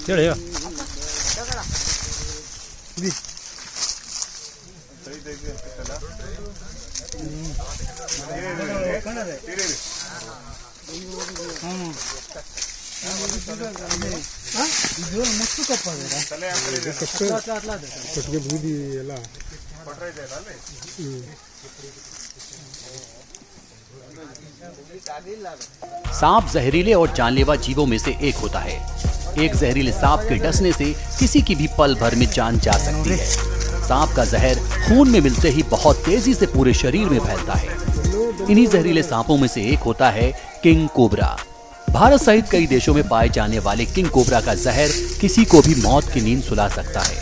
चढ़ेगा सांप जहरीले और जानलेवा जीवों में से एक होता है। एक जहरीले सांप के डसने से किसी की भी पल भर में जान जा सकती है। सांप का जहर खून में मिलते ही बहुत तेजी से पूरे शरीर में फैलता है। इन्हीं जहरीले सांपों में से एक होता है किंग कोबरा। भारत सहित कई देशों में पाए जाने वाले किंग कोबरा का जहर किसी को भी मौत की नींद सुला सकता है।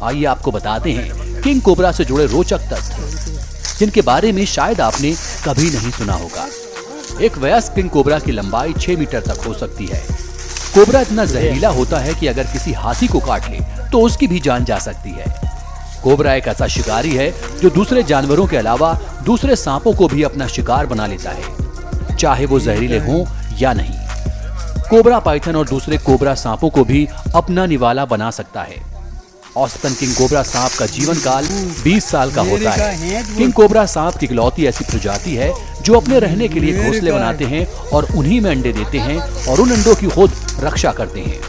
आइए आपको बताते हैं किंग कोबरा से जुड़े रोचक तथ्य, जिनके बारे में शायद आपने कभी नहीं सुना होगा। एक वयस्क किंग कोबरा की लंबाई 6 मीटर तक हो सकती है। कोबरा इतना जहरीला होता है कि अगर किसी हाथी को काट ले तो उसकी भी जान जा सकती है। कोबरा एक ऐसा शिकारी है जो दूसरे जानवरों के अलावा दूसरे सांपों को भी अपना शिकार बना लेता है, चाहे वो जहरीले हों या नहीं। कोबरा पाइथन और दूसरे कोबरा सांपों को भी अपना निवाला बना सकता है। औसतन किंग कोबरा सांप का जीवन काल 20 साल का होता है। किंग कोबरा सांप की इकलौती ऐसी प्रजाति है जो अपने रहने के लिए घोंसले बनाते हैं और उन्हीं में अंडे देते हैं और उन अंडों की खुद रक्षा करते हैं।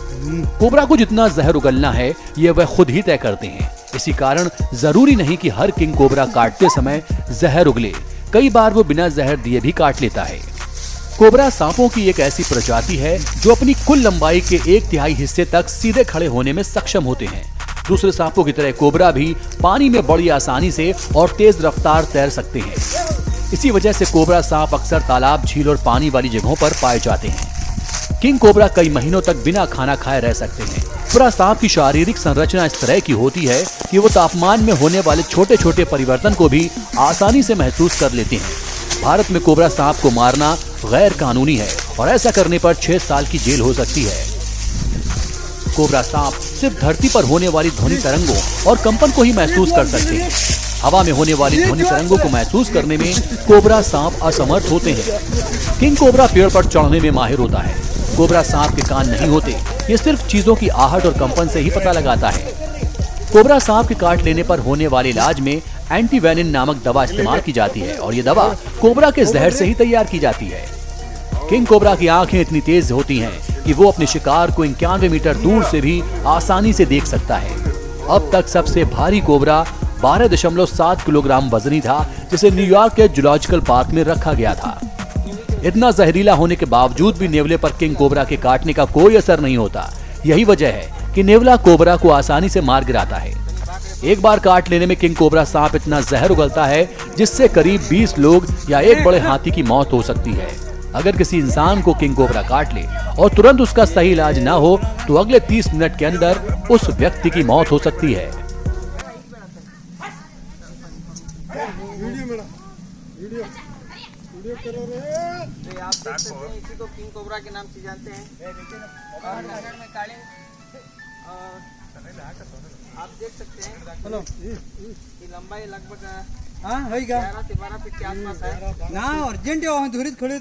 कोबरा को जितना जहर उगलना है ये वह खुद ही तय करते हैं। इसी कारण जरूरी नहीं कि हर किंग कोबरा काटते समय जहर उगले, कई बार वो बिना जहर दिए भी काट लेता है। कोबरा सांपों की एक ऐसी प्रजाति है जो अपनी कुल लंबाई के 1/3 हिस्से तक सीधे खड़े होने में सक्षम होते हैं। दूसरे सांपों की तरह कोबरा भी पानी में बड़ी आसानी से और तेज रफ्तार तैर सकते हैं। इसी वजह से कोबरा सांप अक्सर तालाब, झील और पानी वाली जगहों पर पाए जाते हैं। किंग कोबरा कई महीनों तक बिना खाना खाए रह सकते हैं। कोबरा सांप की शारीरिक संरचना इस तरह की होती है कि वो तापमान में होने वाले छोटे छोटे परिवर्तन को भी आसानी से महसूस कर लेते हैं। भारत में कोबरा सांप को मारना गैर कानूनी है और ऐसा करने पर 6 साल की जेल हो सकती है। कोबरा सांप सिर्फ धरती पर होने वाली ध्वनि तरंगों और कंपन को ही महसूस कर सकते हैं। हवा में होने वाली ध्वनि तरंगों को महसूस करने में कोबरा सांप असमर्थ होते हैं। किंग कोबरा पेड़ पर चढ़ने में माहिर होता है। कोबरा सांप के कान नहीं होते, ये सिर्फ चीजों की आहट और कंपन से ही पता लगाता है। कोबरा सांप के काट लेने पर होने वाले इलाज में एंटीवेनिन नामक दवा इस्तेमाल की जाती है और ये दवा कोबरा के जहर से ही तैयार की जाती है। किंग कोबरा की आंखें इतनी तेज होती हैं कि वो अपने शिकार को 91 मीटर दूर से भी आसानी से देख सकता है। अब तक सबसे भारी कोबरा 12.7 किलोग्राम वजनी था, जिसे न्यूयॉर्क के जूलॉजिकल पार्क में रखा गया था। इतना जहरीला होने के बावजूद भी नेवले पर किंग कोबरा के काटने का कोई असर नहीं होता। यही वजह है कि नेवला कोबरा को आसानी से मार गिराता है। एक बार काट लेने में किंग कोबरा सांप इतना जहर उगलता है जिससे करीब 20 लोग या एक बड़े हाथी की मौत हो सकती है। अगर किसी इंसान को किंग कोबरा काट ले और तुरंत उसका सही इलाज ना हो तो अगले 30 मिनट के अंदर उस व्यक्ति की मौत हो सकती है। आप देख सकते हैं, इसी को किंग कोबरा के नाम से जानते हैं। और नगर में काले आप देख सकते हैं कि लंबाई लगभग 11 से 12 फीट के आसपास है। ना अर्जेंट धुरीत खड़े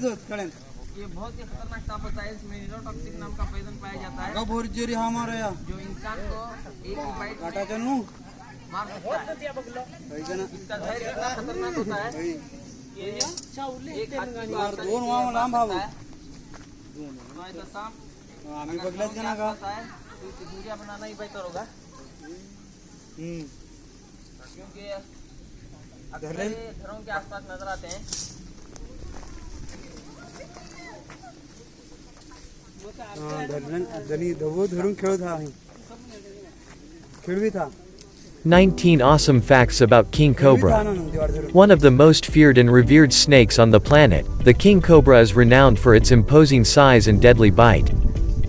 ये बहुत ही खतरनाक सांप होता है। इसमें न्यूरोटॉक्सिक नाम का पॉइजन पाया जाता है जो इंसान को एक बाइट में मार सकता है। इसका जहर इतना खतरनाक होता है कि एक आदमी को आकर सकता है। तो ऐसा सांप आता है तो इसकी दूरियां बनाना ही बेहतर होगा, क्योंकि अक्सर ये घरों के आसपास नजर आते हैं। खेळ भी था 19 awesome facts about king cobra. One of the most feared and revered snakes on the planet, the king cobra is renowned for its imposing size and deadly bite.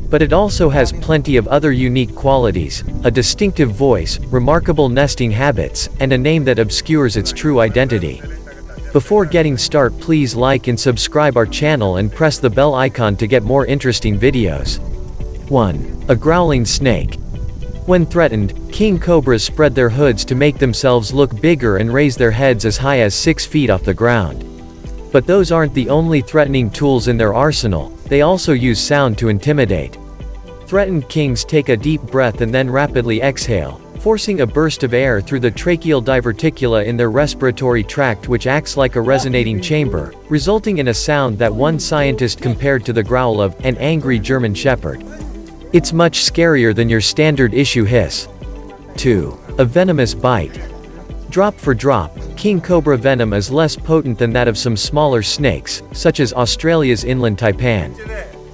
But it also has plenty of other unique qualities, a distinctive voice, remarkable nesting habits, and a name that obscures its true identity. Before getting started, please like and subscribe our channel and press the bell icon to get more interesting videos. 1. A growling snake. When threatened, king cobras spread their hoods to make themselves look bigger and raise their heads as high as 6 feet off the ground. But those aren't the only threatening tools in their arsenal, they also use sound to intimidate. Threatened kings take a deep breath and then rapidly exhale, forcing a burst of air through the tracheal diverticula in their respiratory tract, which acts like a resonating chamber, resulting in a sound that one scientist compared to the growl of an angry German shepherd. It's much scarier than your standard issue hiss. 2. A venomous bite. Drop for drop, king cobra venom is less potent than that of some smaller snakes, such as Australia's inland taipan.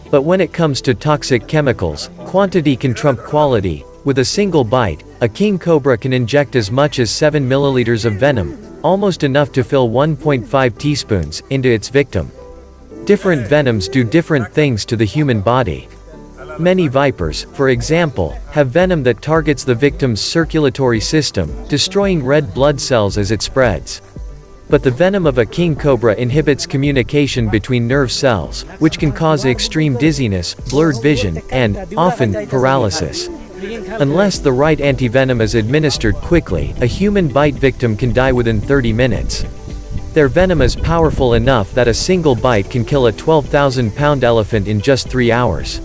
But when it comes to toxic chemicals, quantity can trump quality. With a single bite, a king cobra can inject as much as 7 milliliters of venom, almost enough to fill 1.5 teaspoons, into its victim. Different venoms do different things to the human body. Many vipers, for example, have venom that targets the victim's circulatory system, destroying red blood cells as it spreads. But the venom of a king cobra inhibits communication between nerve cells, which can cause extreme dizziness, blurred vision, and, often, paralysis. Unless the right antivenom is administered quickly, a human bite victim can die within 30 minutes. Their venom is powerful enough that a single bite can kill a 12,000-pound elephant in just 3 hours.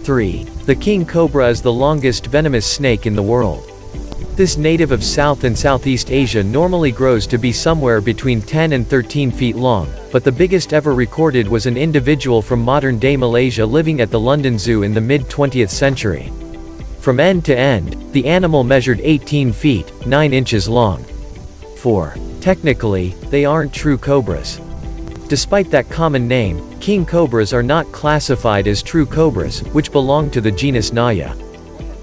3. The king cobra is the longest venomous snake in the world. This native of South and Southeast Asia normally grows to be somewhere between 10 and 13 feet long, but the biggest ever recorded was an individual from modern-day Malaysia living at the London Zoo in the mid-20th century. From end to end, the animal measured 18 feet, 9 inches long. 4. Technically, they aren't true cobras. Despite that common name, king cobras are not classified as true cobras, which belong to the genus Naya.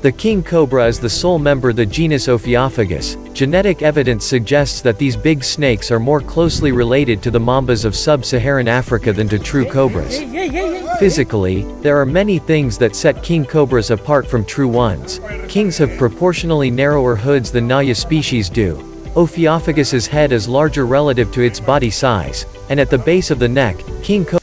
The king cobra is the sole member of the genus Ophiophagus. Genetic evidence suggests that these big snakes are more closely related to the mambas of sub-Saharan Africa than to true cobras. Physically, there are many things that set king cobras apart from true ones. Kings have proportionally narrower hoods than Naya species do. Ophiophagus' head is larger relative to its body size, and at the base of the neck, king cobra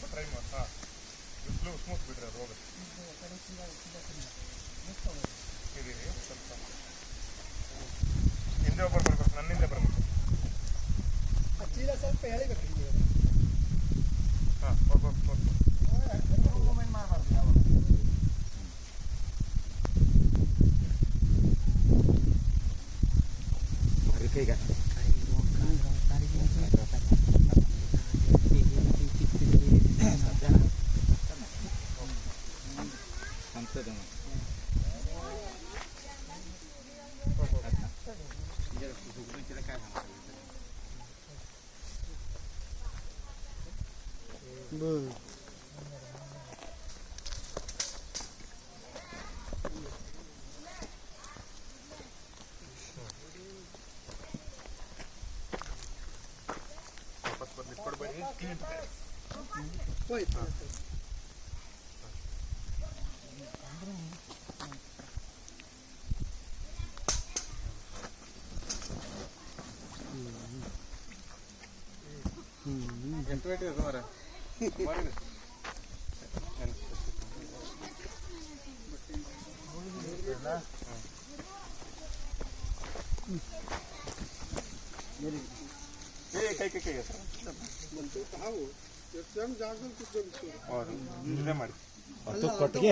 ಅದು ಕೊಟ್ಟಿಗೆ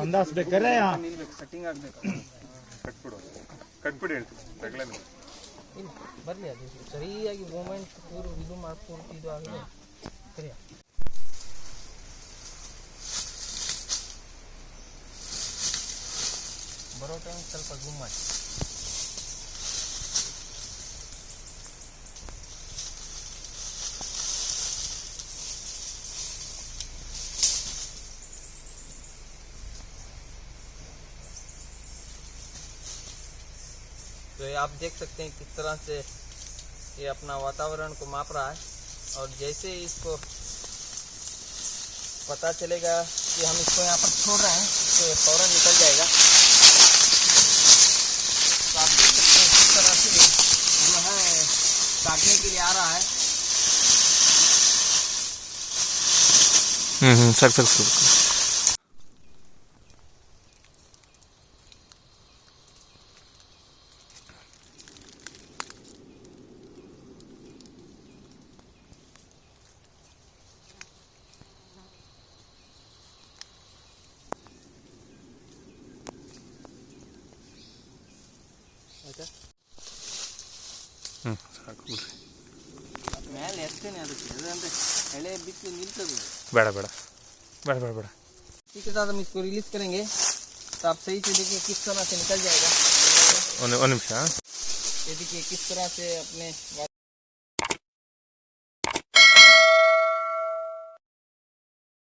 ಅಂದಾಜ್ ಬೇಕಾರೆ setting ಆಗಬೇಕು ಕಟ್ಬಿಡಿ ಹೇಳ್ತೀನಿ ತಗಲೇ ಬರಲಿ ಅದು ಸರಿಯಾಗಿ moment Puru ಇದು ಮಾಡ್ಕೊಂಡು ಇದು ಆಗಲಿ ಸರಿಯಾ ಬರೋ ಟೈಮ್ ಸ್ವಲ್ಪ ಜೂಮ್ ಮಾಡಿ तो ये आप देख सकते हैं किस तरह से ये अपना वातावरण को माप रहा है और जैसे इसको पता चलेगा कि हम इसको यहाँ पर छोड़ रहे हैं तो ये फौरन निकल जाएगा। तो आप देख सकते हैं किस तरह से जो है काटने के लिए आ रहा है। सर ಸಾಕು ಮೇಲೆ ಎತ್ತೇನೆ ಅದಕ್ಕೆ ಅದಂದ್ರೆ ಎಳೆ ಬಿತ್ತು ನಿಲ್ತದೆ ಬೇಡ ಬೇಡ ಬೇಡ ಬೇಡ ಬೇಡ ठीक है दादा हम इसको रिलीज करेंगे तो आप सही से देखिए किस तरह से निकल जाएगा। ಒಂದು ನಿಮಿಷ ये देखिए किस तरह से अपने